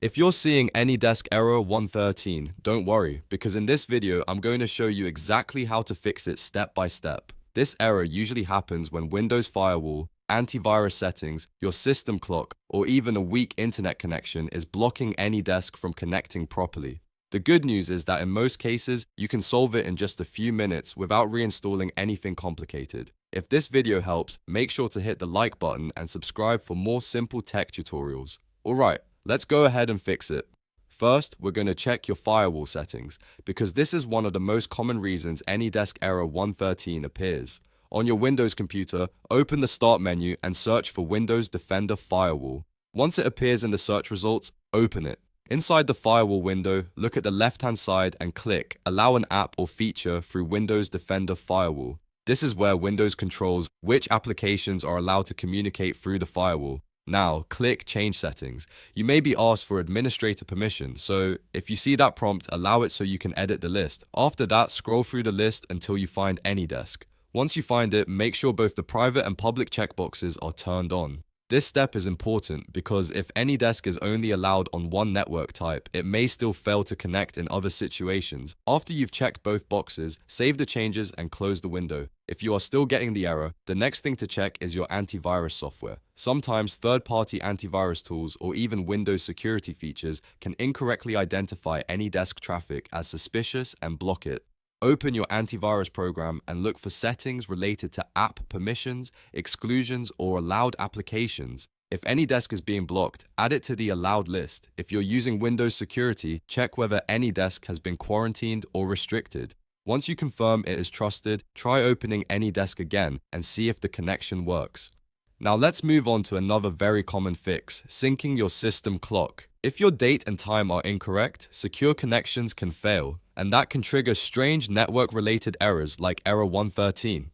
If you're seeing AnyDesk Error 113, don't worry, because in this video I'm going to show you exactly how to fix it step by step. This error usually happens when Windows Firewall, antivirus settings, your system clock, or even a weak internet connection is blocking AnyDesk from connecting properly. The good news is that in most cases, you can solve it in just a few minutes without reinstalling anything complicated. If this video helps, make sure to hit the like button and subscribe for more simple tech tutorials. Alright, let's go ahead and fix it. First, we're going to check your firewall settings, because this is one of the most common reasons AnyDesk Error 113 appears. On your Windows computer, open the Start menu and search for Windows Defender Firewall. Once it appears in the search results, open it. Inside the firewall window, look at the left-hand side and click Allow an app or feature through Windows Defender Firewall. This is where Windows controls which applications are allowed to communicate through the firewall. Now, click Change Settings. You may be asked for administrator permission, so if you see that prompt, allow it so you can edit the list. After that, scroll through the list until you find AnyDesk. Once you find it, make sure both the private and public checkboxes are turned on. This step is important because if AnyDesk is only allowed on one network type, it may still fail to connect in other situations. After you've checked both boxes, save the changes and close the window. If you are still getting the error, the next thing to check is your antivirus software. Sometimes third-party antivirus tools or even Windows security features can incorrectly identify AnyDesk traffic as suspicious and block it. Open your antivirus program and look for settings related to app permissions, exclusions, or allowed applications. If AnyDesk is being blocked, add it to the allowed list. If you're using Windows security, check whether AnyDesk has been quarantined or restricted. Once you confirm it is trusted, try opening AnyDesk again and see if the connection works. Now let's move on to another very common fix, syncing your system clock. If your date and time are incorrect, secure connections can fail, and that can trigger strange network-related errors like Error 113.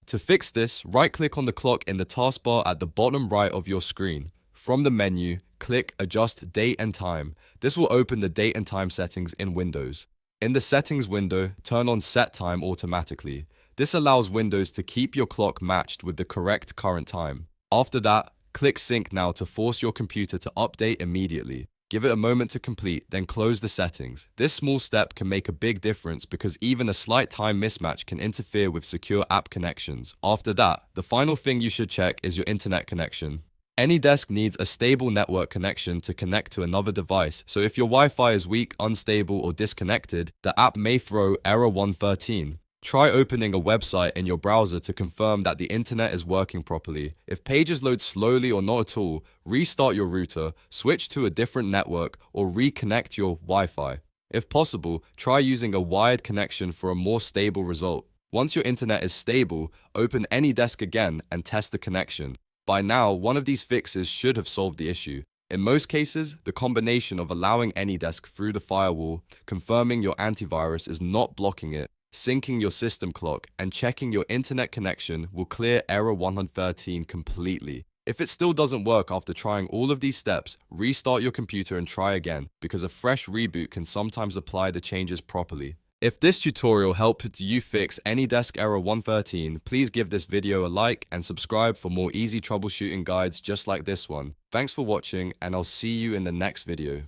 To fix this, right-click on the clock in the taskbar at the bottom right of your screen. From the menu, click Adjust Date and Time. This will open the date and time settings in Windows. In the Settings window, turn on Set Time automatically. This allows Windows to keep your clock matched with the correct current time. After that, click Sync Now to force your computer to update immediately. Give it a moment to complete, then close the settings. This small step can make a big difference because even a slight time mismatch can interfere with secure app connections. After that, the final thing you should check is your internet connection. AnyDesk needs a stable network connection to connect to another device, so if your Wi-Fi is weak, unstable, or disconnected, the app may throw Error 113. Try opening a website in your browser to confirm that the internet is working properly. If pages load slowly or not at all, restart your router, switch to a different network, or reconnect your Wi-Fi. If possible, try using a wired connection for a more stable result. Once your internet is stable, open AnyDesk again and test the connection. By now, one of these fixes should have solved the issue. In most cases, the combination of allowing AnyDesk through the firewall, confirming your antivirus is not blocking it, syncing your system clock, and checking your internet connection will clear Error 113 completely. If it still doesn't work after trying all of these steps, restart your computer and try again, because a fresh reboot can sometimes apply the changes properly. If this tutorial helped you fix AnyDesk Error 113, please give this video a like and subscribe for more easy troubleshooting guides just like this one. Thanks for watching, and I'll see you in the next video.